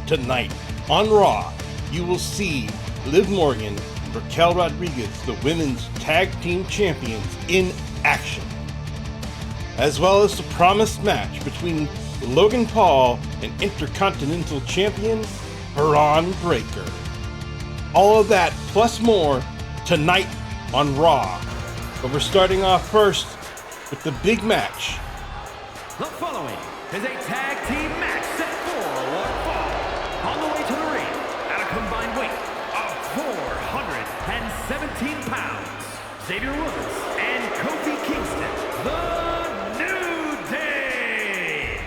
Tonight on Raw, you will see Liv Morgan and Raquel Rodriguez, the women's tag team champions, in action, as well as the promised match between Logan Paul and Intercontinental Champion Bron Breakker. All of that plus more tonight on Raw. But we're starting off first with the big match. The following is a tag team match set for one fall. On the way to the ring, at a combined weight of 417 pounds, Xavier Woods and Kofi Kingston, the New Day.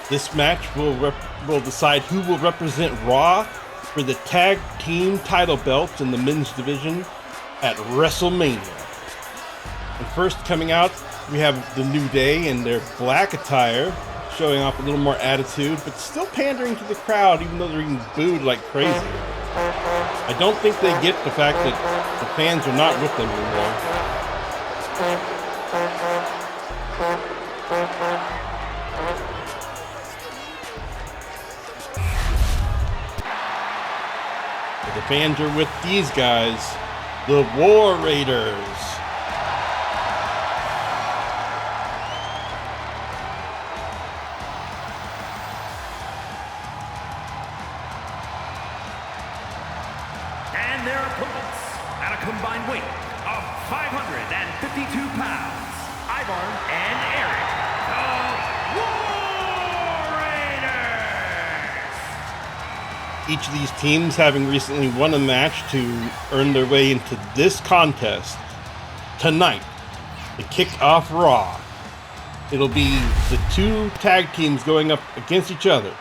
This match will decide who will represent Raw for the tag team title belts in the men's division at WrestleMania. And first coming out, we have the New Day in their black attire, showing off a little more attitude, but still pandering to the crowd, even though they're getting booed like crazy. I don't think they get the fact that the fans are not with them anymore. But the fans are with these guys, the War Raiders. And their opponents, at a combined weight of 552 pounds, Ivar and Eric, the War Raiders. Each of these teams having recently won a match to earn their way into this contest. Tonight, to kick off Raw, it'll be the two tag teams going up against each other.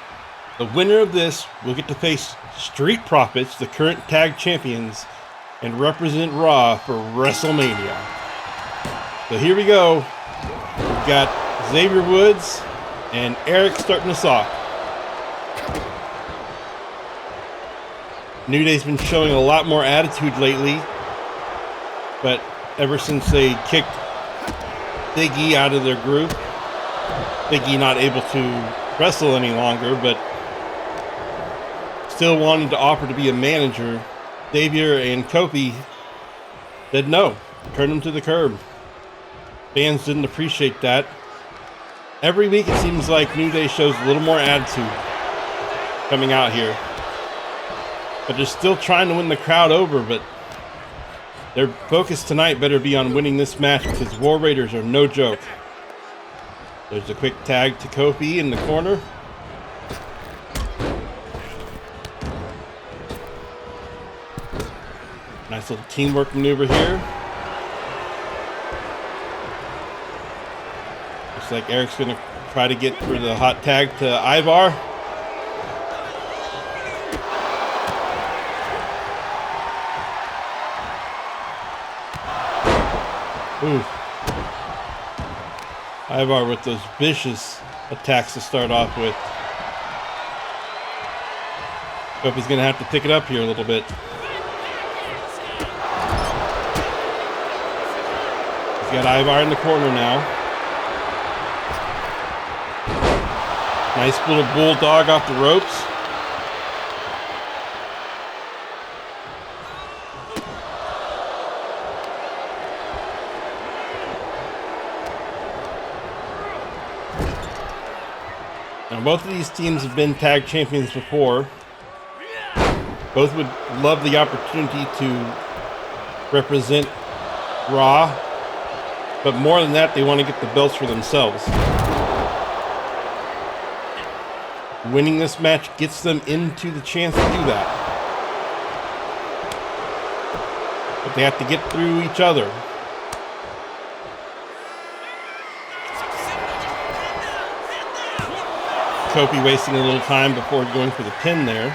The winner of this will get to face Street Profits, the current tag champions, and represent Raw for WrestleMania. So here we go. We've got Xavier Woods and Eric starting us off. New Day's been showing a lot more attitude lately, but ever since they kicked Big E out of their group, Big E not able to wrestle any longer, but still wanted to offer to be a manager, Xavier and Kofi said no, turned him to the curb. Fans didn't appreciate that. Every week it seems like New Day shows a little more attitude coming out here. But they're still trying to win the crowd over, but their focus tonight better be on winning this match because War Raiders are no joke. There's a quick tag to Kofi in the corner. Nice little teamwork maneuver here. Looks like Eric's going to try to get for the hot tag to Ivar. Ooh. Ivar with those vicious attacks to start off with. Kofi's going to have to pick it up here a little bit. Got Ivar in the corner now. Nice little bulldog off the ropes. Now both of these teams have been tag champions before. Both would love the opportunity to represent Raw. But more than that, they want to get the belts for themselves. Winning this match gets them into the chance to do that. But they have to get through each other. Kofi wasting a little time before going for the pin there.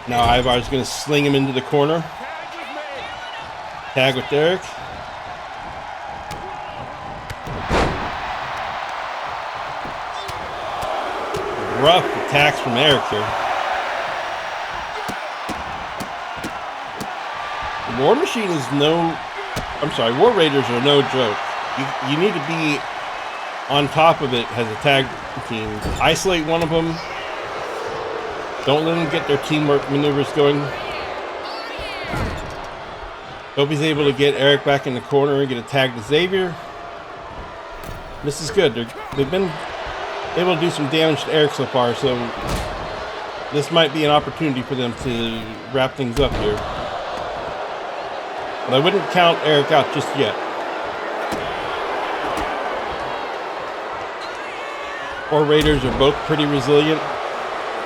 Now Ivar's going to sling him into the corner. Tag with Eric. Rough attacks from Eric here. The War Machine is War Raiders are no joke. You need to be on top of it as a tag team. Isolate one of them. Don't let them get their teamwork maneuvers going. Kofi's able to get Eric back in the corner and get a tag to Xavier. This is good. They've been able to do some damage to Eric so far, so this might be an opportunity for them to wrap things up here. But I wouldn't count Eric out just yet. Our Raiders are both pretty resilient,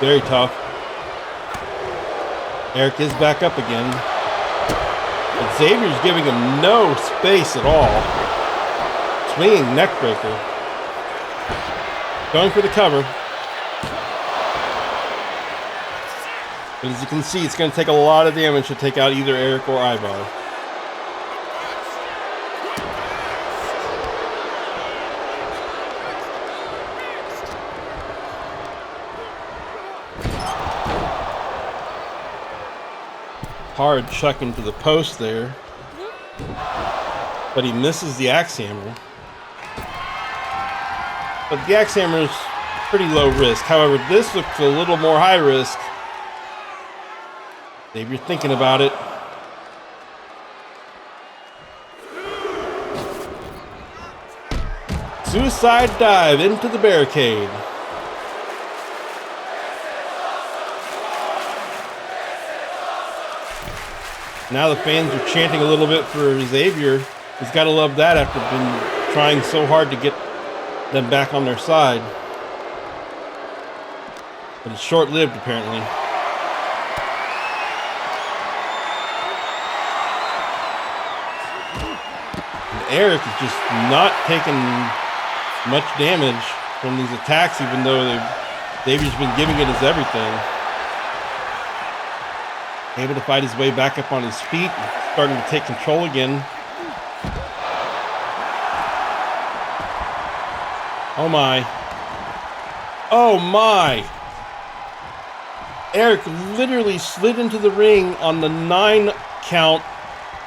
very tough. Eric is back up again. But Xavier's giving him no space at all. Swinging neck breaker. Going for the cover. But as you can see, it's going to take a lot of damage to take out either Eric or Ivar. Hard chuck into the post there, but he misses the axe hammer. But the axe hammer is pretty low risk. However, this looks a little more high risk. If you're thinking about it. Suicide dive into the barricade. Now the fans are chanting a little bit for Xavier. He's got to love that after been trying so hard to get them back on their side. But it's short-lived, apparently. And Eric is just not taking much damage from these attacks, even though Xavier's been giving it his everything. Able to fight his way back up on his feet, starting to take control again. Oh my. Oh my. Eric literally slid into the ring on the 9 count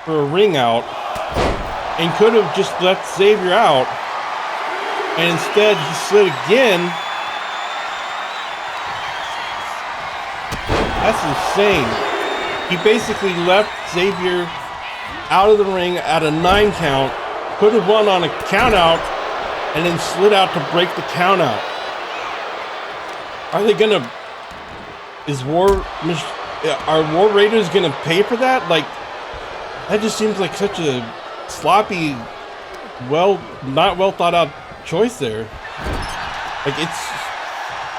for a ring out and could have just left Xavier out. And instead he slid again. That's insane. He basically left Xavier out of the ring at a 9 count, could have won on a count out, and then slid out to break the count out. Are they gonna, are War Raiders gonna pay for that? Like, that just seems like such a sloppy, not well thought out choice there. Like, it's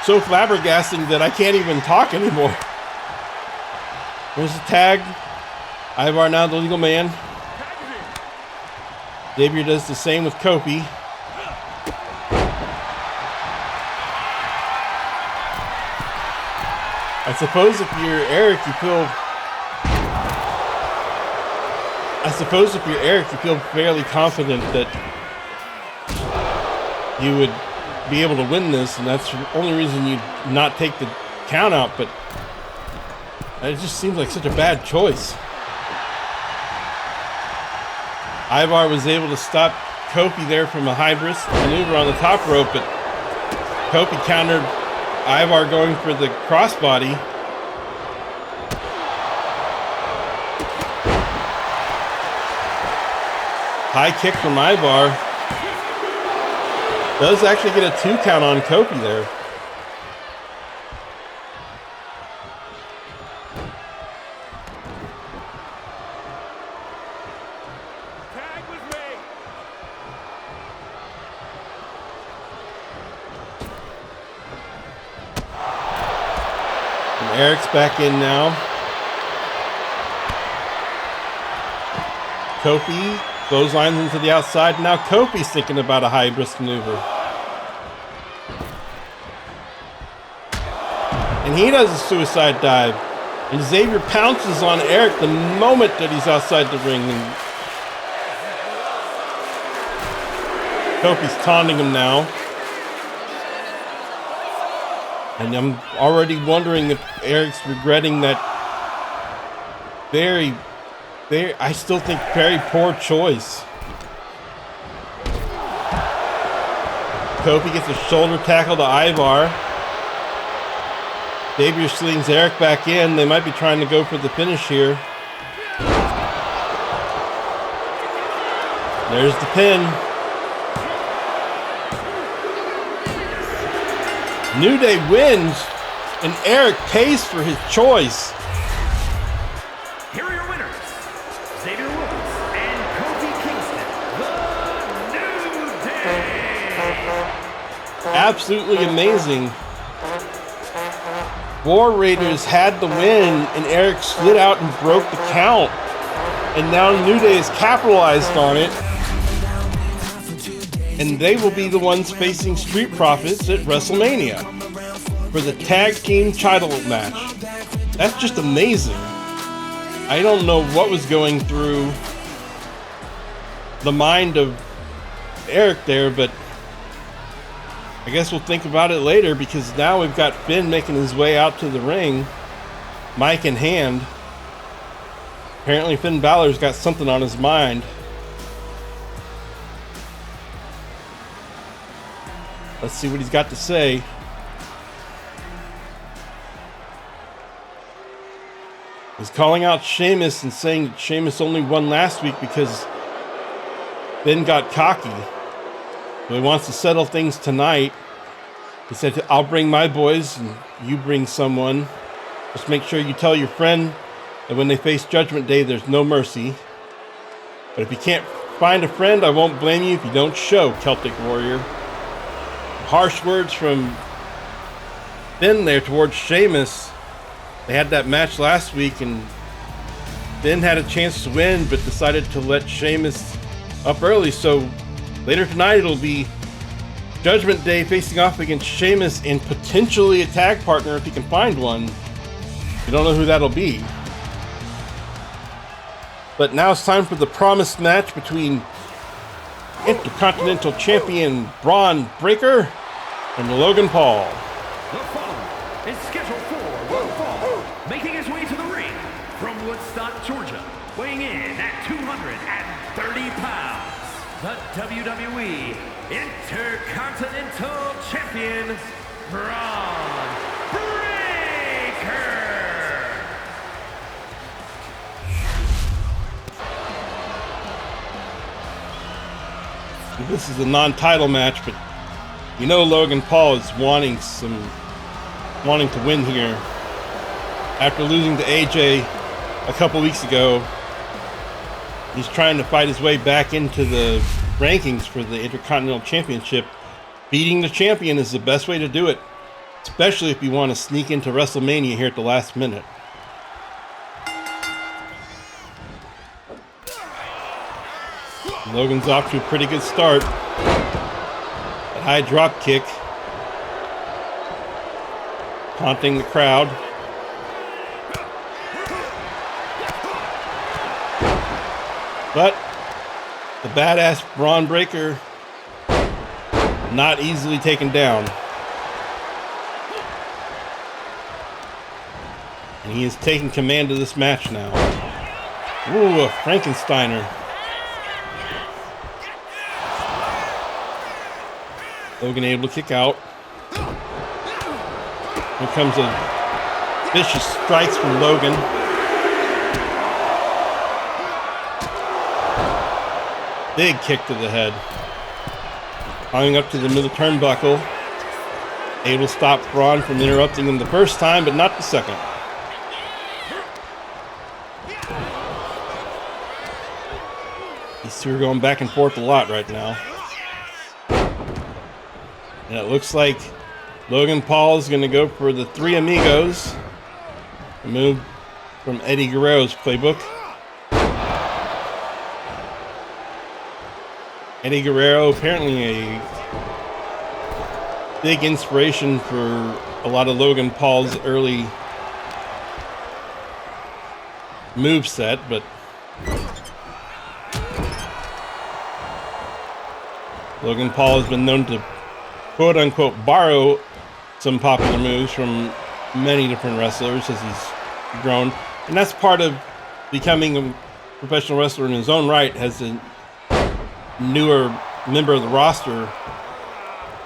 so flabbergasting that I can't even talk anymore. There's a tag. Ivar now the legal man. Xavier does the same with Kofi. I suppose if you're Eric, you feel fairly confident that you would be able to win this, and that's the only reason you not take the count out, but it just seems like such a bad choice. Ivar was able to stop Kofi there from a hybrid maneuver on the top rope, but Kofi countered Ivar going for the crossbody. High kick from Ivar. Does actually get a 2 count on Kofi there. Eric's back in now. Kofi clotheslines into the outside. Now Kofi's thinking about a high risk maneuver. And he does a suicide dive. And Xavier pounces on Eric the moment that he's outside the ring. And Kofi's taunting him now. And I'm already wondering if Eric's regretting that I still think very poor choice. Kofi gets a shoulder tackle to Ivar. Xavier slings Eric back in. They might be trying to go for the finish here. There's the pin. New Day wins, and Eric pays for his choice. Here are your winners, Xavier Woods and Kofi Kingston, the New Day. Absolutely amazing. War Raiders had the win, and Eric slid out and broke the count. And now New Day has capitalized on it. And they will be the ones facing Street Profits at WrestleMania for the tag team title match. That's just amazing. I don't know what was going through the mind of Eric there, but I guess we'll think about it later, because now we've got Finn making his way out to the ring, mic in hand. Apparently Finn Balor's got something on his mind. Let's see what he's got to say. He's calling out Sheamus and saying that Sheamus only won last week because Finn got cocky. So he wants to settle things tonight. He said, I'll bring my boys and you bring someone. Just make sure you tell your friend that when they face Judgment Day, there's no mercy. But if you can't find a friend, I won't blame you if you don't show, Celtic Warrior. Harsh words from Finn there towards Sheamus. They had that match last week, and Finn had a chance to win, but decided to let Sheamus up early. So later tonight, it'll be Judgment Day facing off against Sheamus and potentially a tag partner if he can find one. You don't know who that'll be. But now it's time for the promised match between Intercontinental Champion Bron Breakker and Logan Paul. The following is scheduled for one fall, making his way to the ring from Woodstock, Georgia, weighing in at 230 pounds, the WWE Intercontinental Champion, Bron Breakker. This is a non-title match, but you know Logan Paul is wanting to win here. After losing to AJ a couple weeks ago, he's trying to fight his way back into the rankings for the Intercontinental Championship. Beating the champion is the best way to do it, especially if you want to sneak into WrestleMania here at the last minute. Logan's off to a pretty good start. A high drop kick, haunting the crowd. But the badass Bron Breakker not easily taken down. And he is taking command of this match now. Ooh, a Frankensteiner. Logan able to kick out. Here comes a vicious strikes from Logan. Big kick to the head. Climbing up to the middle turnbuckle. Able to stop Bron from interrupting him the first time, but not the second. These two are going back and forth a lot right now. And it looks like Logan Paul is going to go for the Three Amigos. A move from Eddie Guerrero's playbook. Eddie Guerrero, apparently a big inspiration for a lot of Logan Paul's early moveset, but Logan Paul has been known to quote-unquote borrow some popular moves from many different wrestlers as he's grown. And that's part of becoming a professional wrestler in his own right, as a newer member of the roster.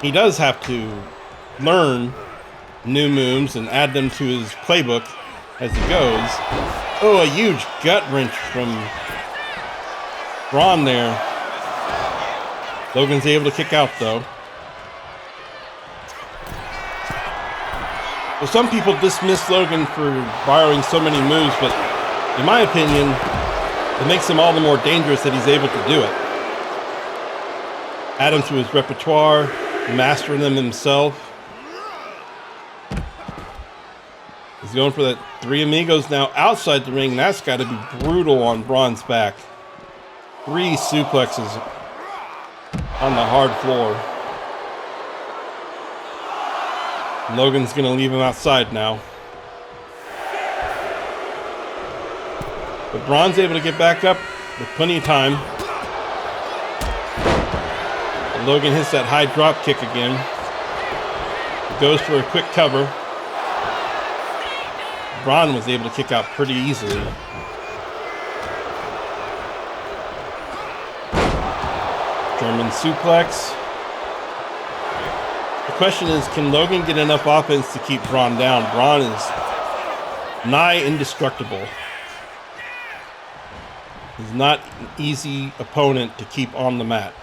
he does have to learn new moves and add them to his playbook as he goes. Oh, a huge gut wrench from Bron there. Logan's able to kick out though. Well, some people dismiss Logan for borrowing so many moves, but in my opinion, it makes him all the more dangerous that he's able to do it. Add them to his repertoire, mastering them himself. He's going for that Three Amigos now outside the ring. That's got to be brutal on Bron's back. 3 suplexes on the hard floor. Logan's going to leave him outside now. But Bron's able to get back up with plenty of time. And Logan hits that high drop kick again. He goes for a quick cover. Bron was able to kick out pretty easily. German suplex. The question is, can Logan get enough offense to keep Bron down? Bron is nigh indestructible. He's not an easy opponent to keep on the mat.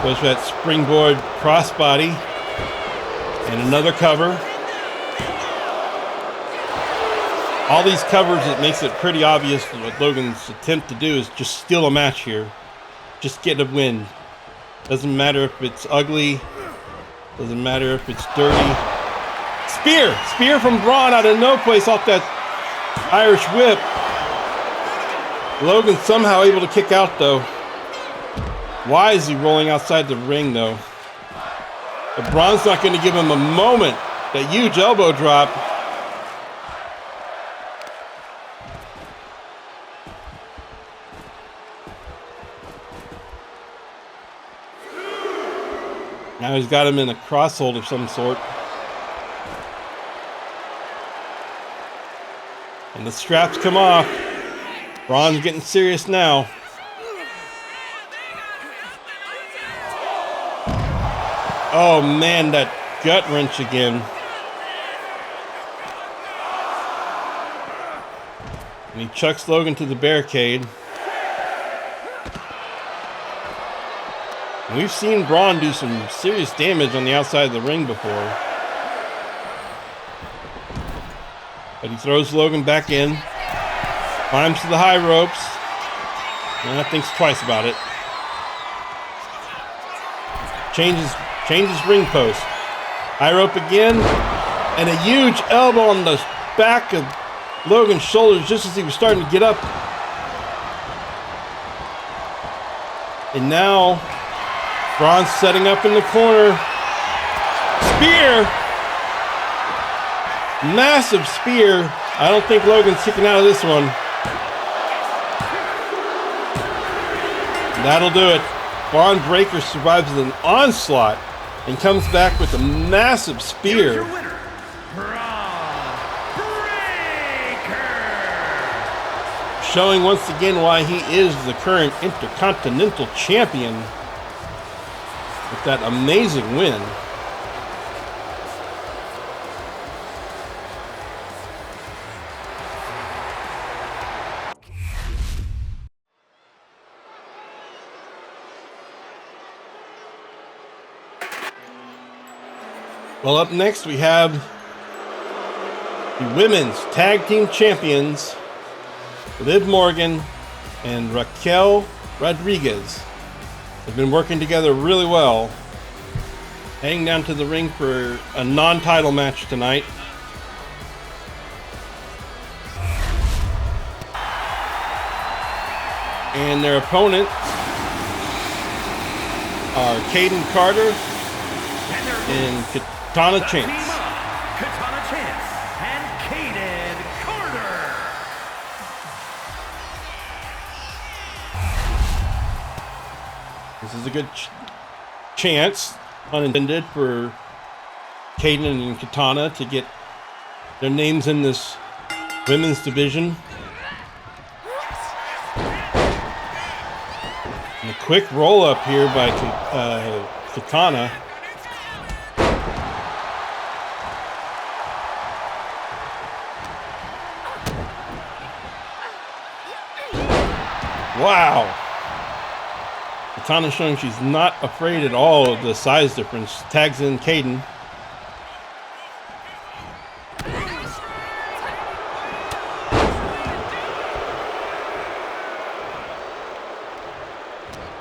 Goes for that springboard crossbody. And another cover. All these covers, it makes it pretty obvious what Logan's attempt to do is just steal a match here. Just get a win. Doesn't matter if it's ugly. Doesn't matter if it's dirty. Spear! Spear from Bron out of no place off that Irish whip. Logan somehow able to kick out though. Why is he rolling outside the ring though? But Bron's not going to give him a moment. That huge elbow drop. Now he's got him in a crosshold of some sort. And the straps come off. Bron's getting serious now. Oh man, that gut wrench again. And he chucks Logan to the barricade. We've seen Bron do some serious damage on the outside of the ring before. But he throws Logan back in. Climbs to the high ropes. And thinks twice about it. Changes ring post. High rope again. And a huge elbow on the back of Logan's shoulders just as he was starting to get up. And now Bron's setting up in the corner. Spear! Massive spear. I don't think Logan's kicking out of this one. That'll do it. Bron Breakker survives an onslaught and comes back with a massive spear. Here's your winner, Bron Breakker. Showing once again why he is the current Intercontinental Champion. With that amazing win. Well, up next we have the Women's Tag Team Champions, Liv Morgan and Raquel Rodriguez. They've been working together really well. Heading down to the ring for a non-title match tonight. And their opponent are Kayden Carter and Katana Chance. Katana Chance and Kayden Carter. This is a good chance, unintended, for Kayden and Katana to get their names in this women's division. And a quick roll up here by Katana. Wow. Katana showing she's not afraid at all of the size difference. Tags in 𝙀𝙓𝙋𝘼𝙉.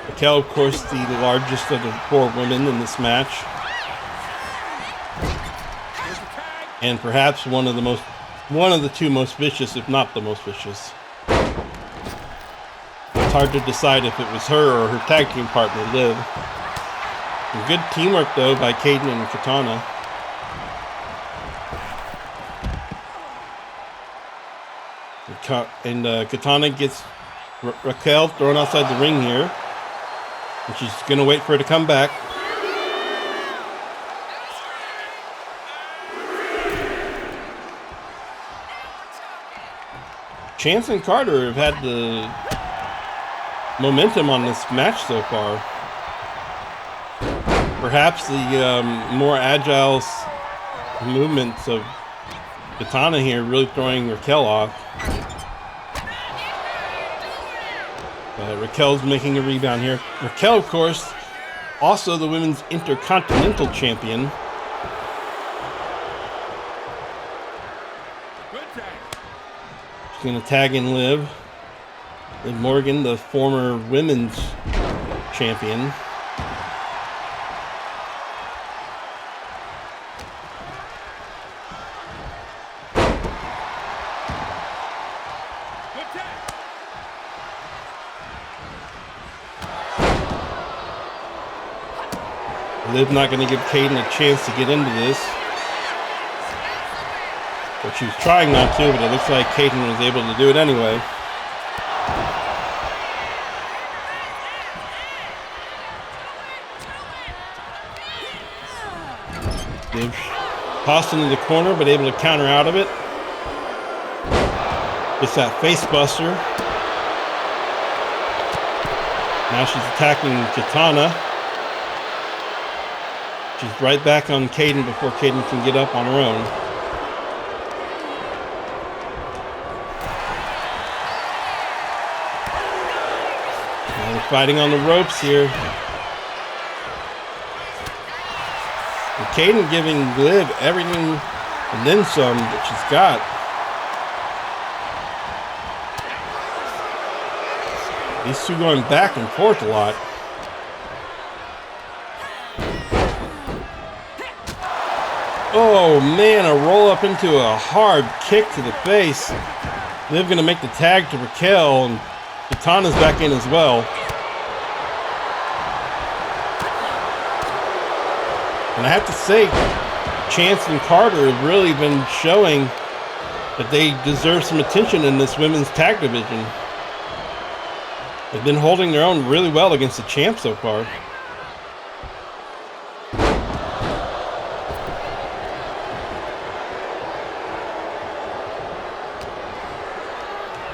Raquel, of course, the largest of the 4 women in this match. And perhaps one of the 2 most vicious, if not the most vicious. It's hard to decide if it was her or her tag team partner, Liv. Some good teamwork, though, by 𝙀𝙓𝙋𝘼𝙉 and Katana. And Katana gets Raquel thrown outside the ring here. And she's going to wait for her to come back. Chance and Carter have had the momentum on this match so far. Perhaps the more agile movements of Katana here really throwing Raquel off. Raquel's making a rebound here. Raquel, of course, also the women's Intercontinental Champion. She's going to tag in Liv. Liv Morgan, the former women's champion. Liv not going to give 𝙀𝙓𝙋𝘼𝙉 a chance to get into this. But she was trying not to, but it looks like 𝙀𝙓𝙋𝘼𝙉 was able to do it anyway. Liv tossed into the corner, but able to counter out of it. It's that face buster. Now she's attacking Katana. She's right back on 𝙀𝙓𝙋𝘼𝙉 before 𝙀𝙓𝙃 can get up on her own. Now they're fighting on the ropes here. And 𝙀𝙓𝙃 giving Liv everything and then some that she's got. These two going back and forth a lot. Oh man, a roll up into a hard kick to the face. Liv gonna make the tag to Raquel, and Katana's back in as well. And I have to say, Chance and Carter have really been showing that they deserve some attention in this women's tag division. They've been holding their own really well against the champ so far.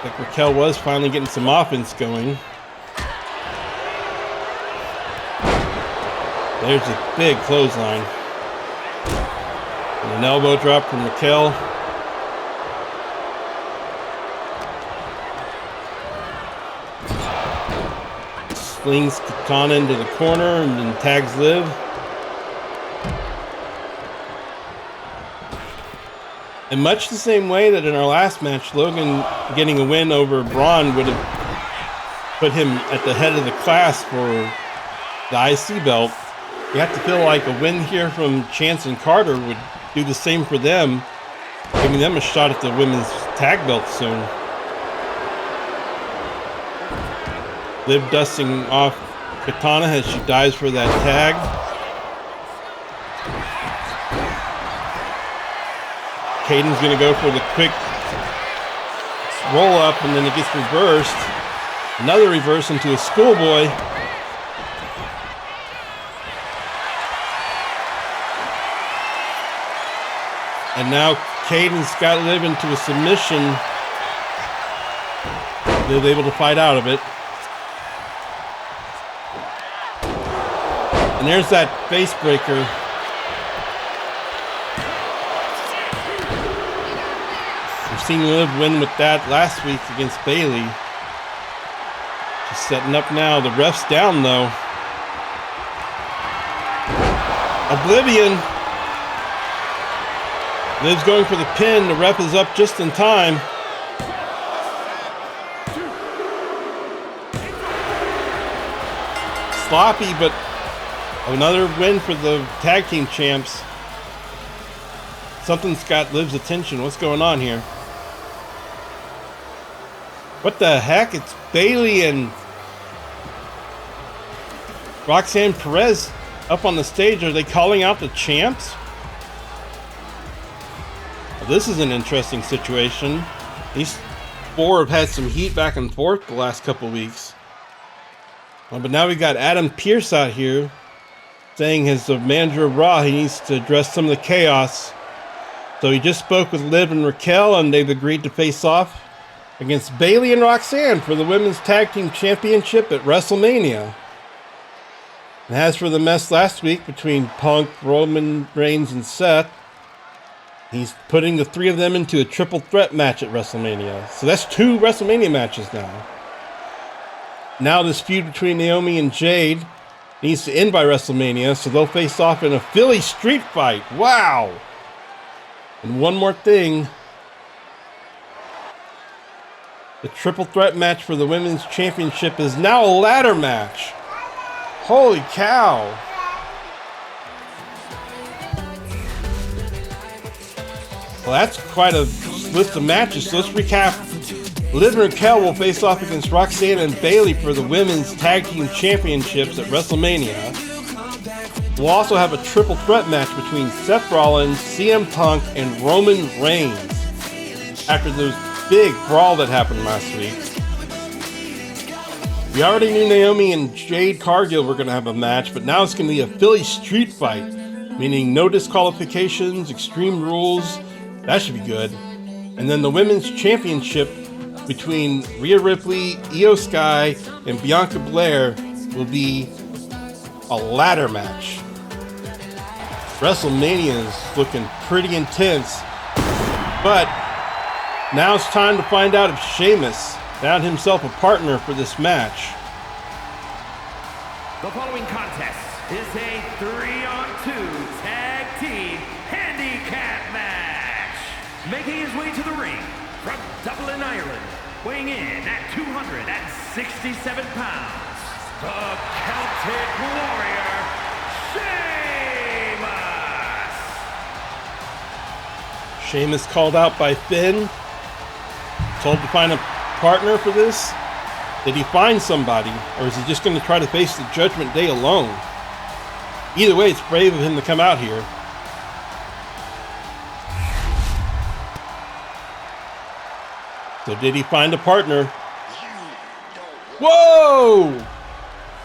Like Raquel was finally getting some offense going. There's a big clothesline. And an elbow drop from Raquel. Slings Katana into the corner and then tags Liv. In much the same way that in our last match, Logan getting a win over Bron would have put him at the head of the class for the IC belt. You have to feel like a win here from Chance and Carter would do the same for them, giving them a shot at the women's tag belt soon. Liv dusting off Katana as she dives for that tag. 𝙀𝙓𝙃 going to go for the quick roll up, and then it gets reversed. Another reverse into a schoolboy. And now 𝙀𝙓𝙃's got Liv into a submission. Liv able to fight out of it. And there's that face breaker. We've seen Liv win with that last week against Bayley. Just setting up now. The ref's down though. Oblivion. Liv's going for the pin. The ref is up just in time. Sloppy, but another win for the tag team champs. Something's got Liv's attention. What's going on here? What the heck? It's Bayley and Roxanne Perez up on the stage. Are they calling out the champs? Well, this is an interesting situation. These four have had some heat back and forth the last couple weeks. But now we got Adam Pearce out here saying as the manager of Raw, he needs to address some of the chaos. So he just spoke with Liv and Raquel, and they've agreed to face off against Bayley and Roxanne for the Women's Tag Team Championship at WrestleMania. And as for the mess last week between Punk, Roman Reigns, and Seth, he's putting the three of them into a triple threat match at WrestleMania. So that's 2 WrestleMania matches now. Now this feud between Naomi and Jade needs to end by WrestleMania, so they'll face off in a Philly street fight. Wow! And one more thing. The triple threat match for the Women's Championship is now a ladder match. Holy cow. Well, that's quite a list of matches. So let's recap. Liv and Raquel will face off against Roxanne and Bayley for the Women's Tag Team Championships at WrestleMania. We'll also have a triple threat match between Seth Rollins, CM Punk, and Roman Reigns after the big brawl that happened last week. We already knew Naomi and Jade Cargill were going to have a match, but now it's going to be a Philly street fight, meaning no disqualifications, extreme rules. That should be good. And then the Women's Championship between Rhea Ripley, Io Sky, and Bianca Belair will be a ladder match. WrestleMania is looking pretty intense, but now it's time to find out if Sheamus found himself a partner for this match. The following contest is a 3-on-2 tag team handicap match. Making his way to the ring from Dublin, Ireland, weighing in at 267 pounds, the Celtic Warrior, Sheamus. Sheamus called out by Finn, told to find a partner for this. Did he find somebody, or is he just going to try to face the Judgment Day alone? Either way, it's brave of him to come out here. So did he find a partner? Whoa!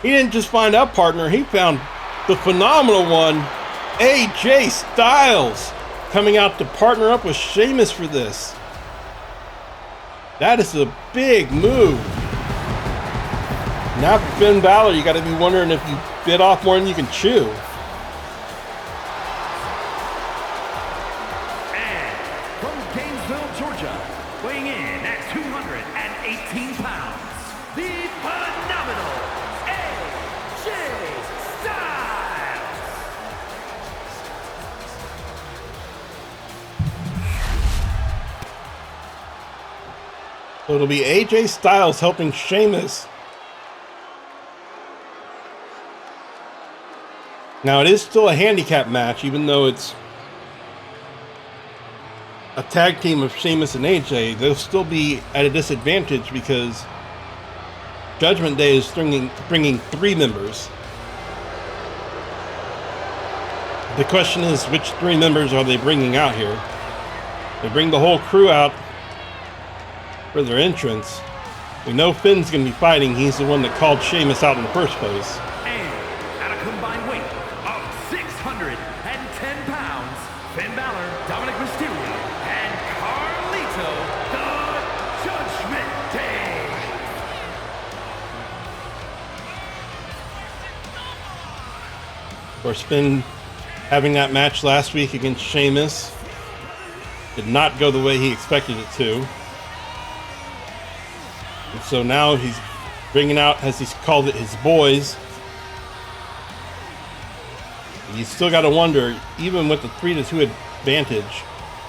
He didn't just find a partner, he found the phenomenal one, AJ Styles, coming out to partner up with Sheamus for this. That is a big move. Now for Finn Balor, you got to be wondering if you bit off more than you can chew. And from Gainesville, Georgia, weighing in at 218 pounds, the phenomenal AJ Styles. So it'll be AJ Styles helping Sheamus. Now it is still a handicap match, even though it's a tag team of Sheamus and AJ. They'll still be at a disadvantage because Judgment Day is bringing 3 members. The question is, which 3 members are they bringing out here? They bring the whole crew out for their entrance. We know Finn's going to be fighting. He's the one that called Sheamus out in the first place. And at a combined weight of 610 pounds, Finn Balor, Dominic Mysterio, and Carlito, the Judgment Day. course, Finn having that match last week against Sheamus did not go the way he expected it to. And so now he's bringing out, as he's called it, his boys. You still got to wonder, even with the 3-2 advantage,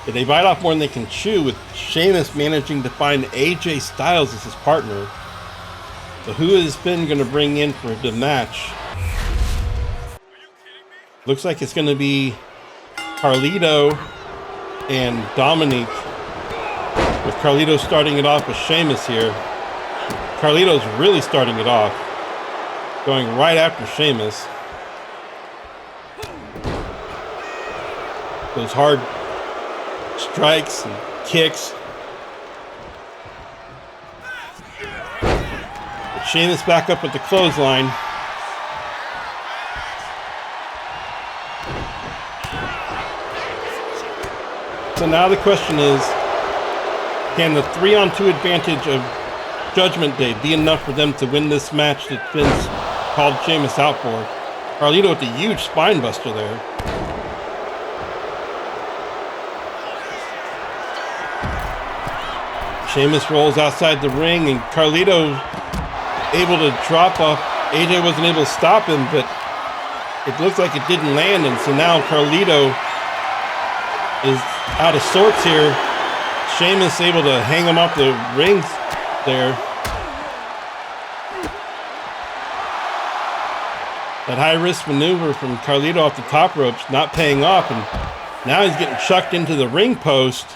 did they bite off more than they can chew, with Sheamus managing to find AJ Styles as his partner? So who is Finn going to bring in for the match? Looks like it's going to be Carlito and Dominic, with Carlito starting it off with Sheamus here. Carlito's really starting it off, going right after Sheamus. Those hard strikes and kicks. But Sheamus back up with the clothesline. So now the question is, can the 3-on-2 advantage of Judgment Day be enough for them to win this match that Finn's called Sheamus out for? Carlito with a huge spine buster there. Sheamus rolls outside the ring, and Carlito able to drop off. AJ wasn't able to stop him, but it looks like it didn't land, and so now Carlito is out of sorts here. Sheamus able to hang him off the rings there. That high-risk maneuver from Carlito off the top ropes not paying off, and now he's getting chucked into the ring post.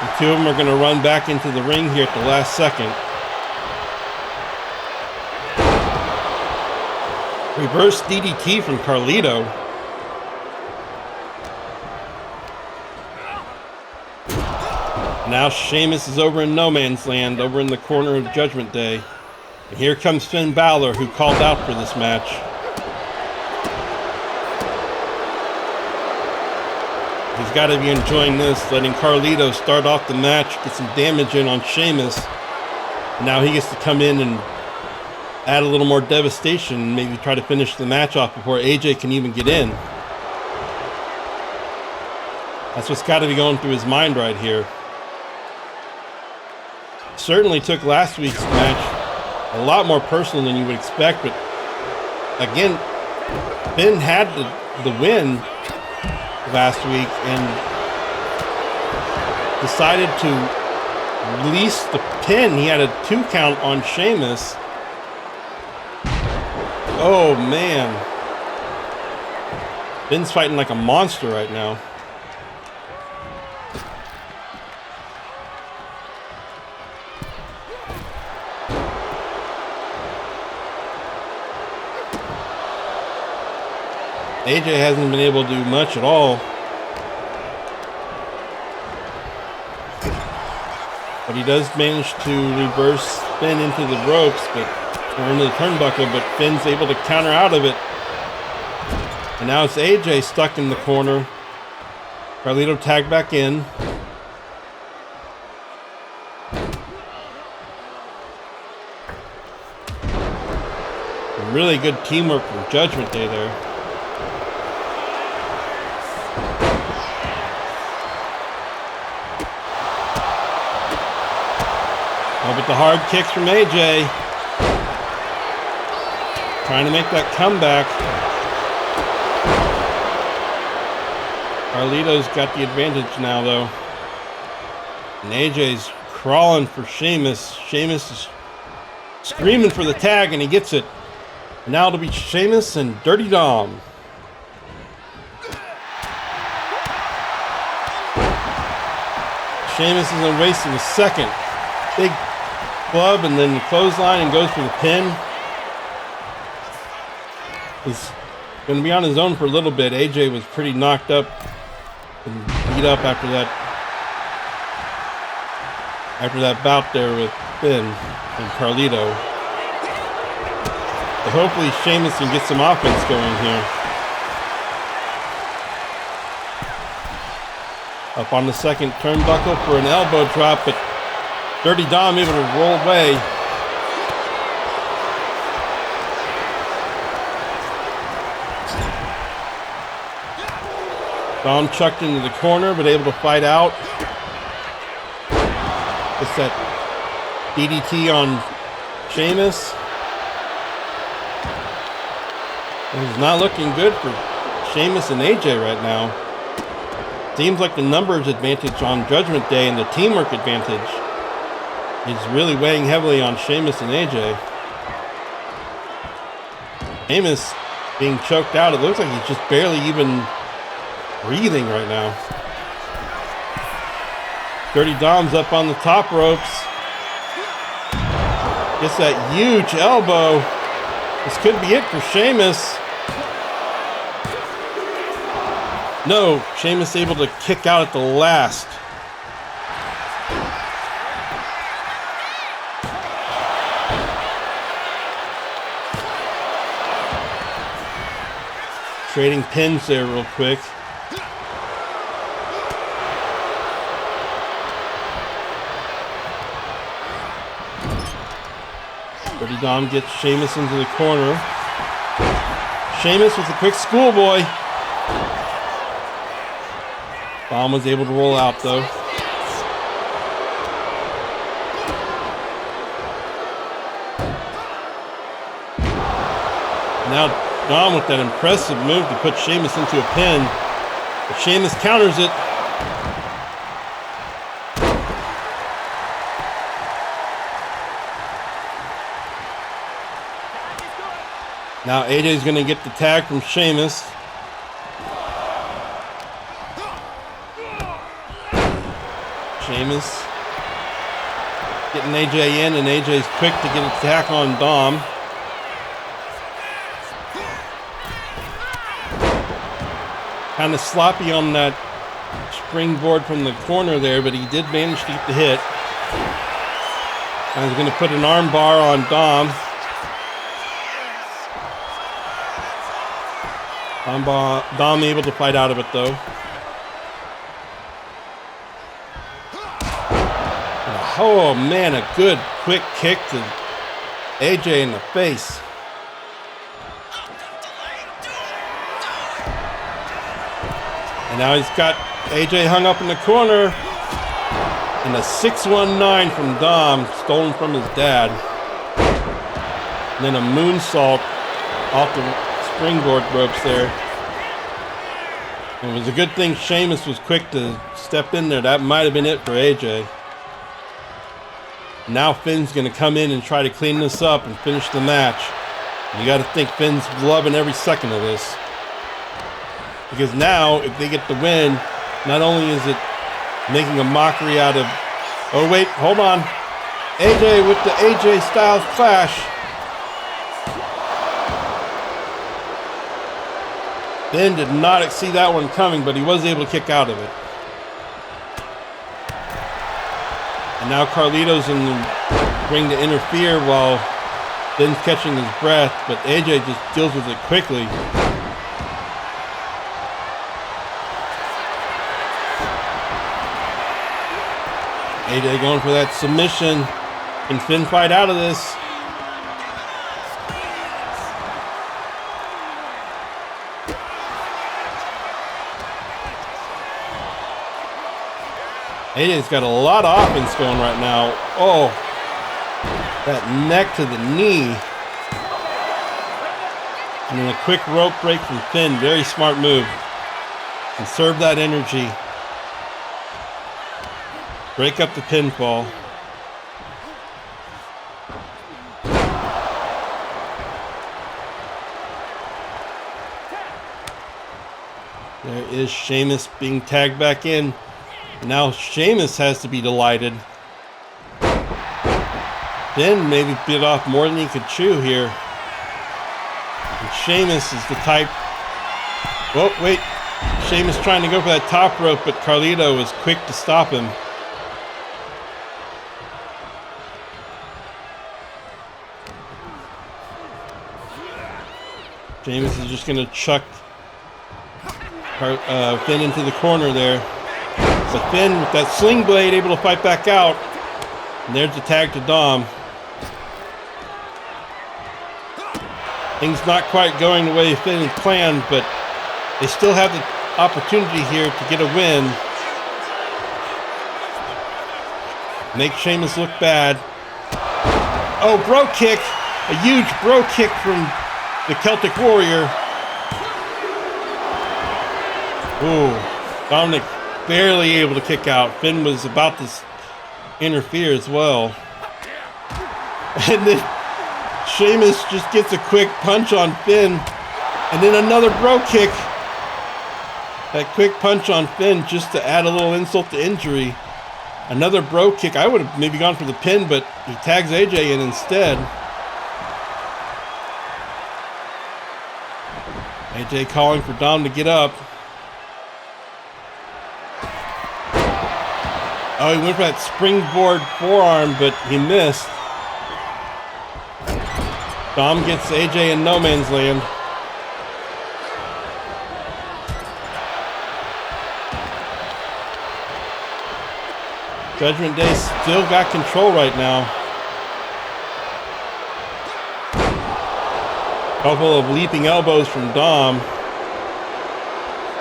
The two of them are going to run back into the ring here at the last second. Reverse DDT from Carlito. Now Sheamus is over in no man's land, over in the corner of Judgment Day. And here comes Finn Balor, who called out for this match. He's got to be enjoying this, letting Carlito start off the match, get some damage in on Sheamus. And now he gets to come in and add a little more devastation and maybe try to finish the match off before AJ can even get in. That's what's got to be going through his mind right here. Certainly took last week's match a lot more personal than you would expect, but again, Finn had the win last week and decided to release the pin. He had a 2 count on Sheamus. Oh man, Finn's fighting like a monster right now. AJ hasn't been able to do much at all. But he does manage to reverse Finn into the ropes, or into the turnbuckle, but Finn's able to counter out of it. And now it's AJ stuck in the corner. Carlito tagged back in. Really good teamwork from Judgment Day there. Oh, but the hard kicks from AJ. Trying to make that comeback. Carlito's got the advantage now, though. And AJ's crawling for Sheamus. Sheamus is screaming for the tag, and he gets it. And now it'll be Sheamus and Dirty Dom. Sheamus isn't wasting a second. Big club and then the clothesline and goes for the pin. He's going to be on his own for a little bit. AJ was pretty knocked up and beat up after that bout there with Finn and Carlito. But hopefully Sheamus can get some offense going here. Up on the second turnbuckle for an elbow drop, but Dirty Dom able to roll away. Dom chucked into the corner, but able to fight out. It's that DDT on Sheamus. It's not looking good for Sheamus and AJ right now. Seems like the numbers advantage on Judgment Day and the teamwork advantage is really weighing heavily on Sheamus and AJ. Sheamus being choked out. It looks like he's just barely even breathing right now. Dirty Dom's up on the top ropes. Gets that huge elbow. This could be it for Sheamus. No, Sheamus able to kick out at the last. Trading pins there real quick. Dirty Dom gets Sheamus into the corner. Sheamus with a quick schoolboy. Dom was able to roll out though. Now Dom with that impressive move to put Sheamus into a pin. But Sheamus counters it. Now AJ's going to get the tag from Sheamus. Sheamus getting AJ in, and AJ's quick to get a attack on Dom. Kind of sloppy on that springboard from the corner there, but he did manage to get the hit. Now he's going to put an arm bar on Dom. Dom able to fight out of it though. Oh man, a good quick kick to AJ in the face. And now he's got AJ hung up in the corner. And a 619 from Dom, stolen from his dad. And then a moonsault off the springboard ropes there. And it was a good thing Sheamus was quick to step in there. That might have been it for AJ. Now Finn's going to come in and try to clean this up and finish the match. And you got to think Finn's loving every second of this. Because now, if they get the win, not only is it making a mockery out of... Oh, wait, hold on. AJ with the AJ Styles Clash. Finn did not see that one coming, but he was able to kick out of it. And now Carlito's in the ring to interfere while Finn's catching his breath, but AJ just deals with it quickly. AJ going for that submission. Can Finn fight out of this? AJ's got a lot of offense going right now. Oh, that neck to the knee. And then a quick rope break from Finn. Very smart move. Conserve that energy. Break up the pinfall. There is Sheamus being tagged back in. Now Sheamus has to be delighted. Finn maybe bit off more than he could chew here. And Sheamus is the type... Oh, wait. Sheamus trying to go for that top rope, but Carlito was quick to stop him. Sheamus is just going to chuck Finn into the corner there. But Finn with that sling blade able to fight back out. And there's the tag to Dom. Things not quite going the way Finn had planned, but they still have the opportunity here to get a win. Make Sheamus look bad. Oh, bro kick. A huge bro kick from the Celtic Warrior. Ooh, Dominic barely able to kick out. Finn was about to interfere as well. And then Sheamus just gets a quick punch on Finn. And then another bro kick. That quick punch on Finn just to add a little insult to injury. Another bro kick. I would have maybe gone for the pin, but he tags AJ in instead. AJ calling for Dom to get up. Oh, he went for that springboard forearm, but he missed. Dom gets AJ in no man's land. Judgment Day still got control right now. Couple of leaping elbows from Dom.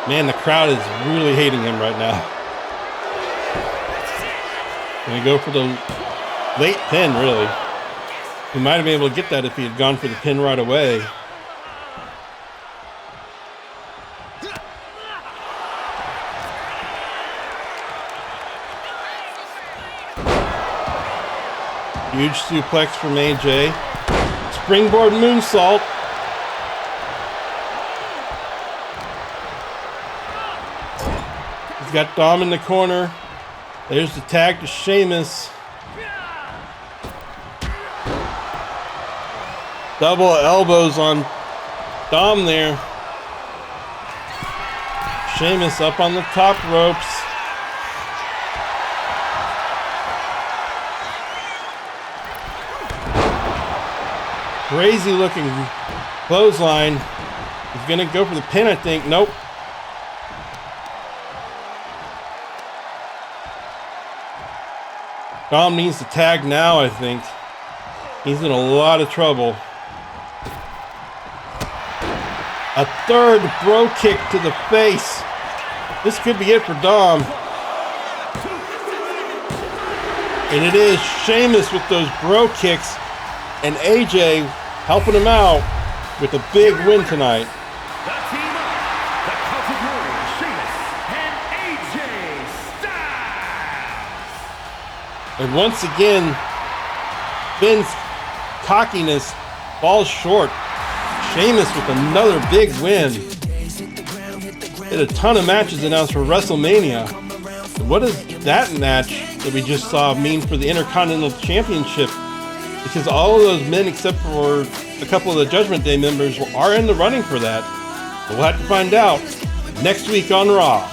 Man, the crowd is really hating him right now. Gonna go for the late pin, really. He might have been able to get that if he had gone for the pin right away. Huge suplex from AJ. Springboard moonsault. He's got Dom in the corner. There's the tag to Sheamus. Double elbows on Dom there. Sheamus up on the top ropes. Crazy looking clothesline. He's gonna go for the pin, I think. Nope. Dom needs to tag now, I think. He's in a lot of trouble. A third bro kick to the face. This could be it for Dom. And it is Sheamus with those bro kicks. And AJ helping him out with a big win tonight. The team up, the Celtic Warriors, Sheamus and AJ Styles. And once again, Finn's cockiness falls short. Sheamus with another big win. Did a ton of matches announced for WrestleMania. And what does that match that we just saw mean for the Intercontinental Championship? Because all of those men, except for a couple of the Judgment Day members, are in the running for that. We'll have to find out next week on Raw.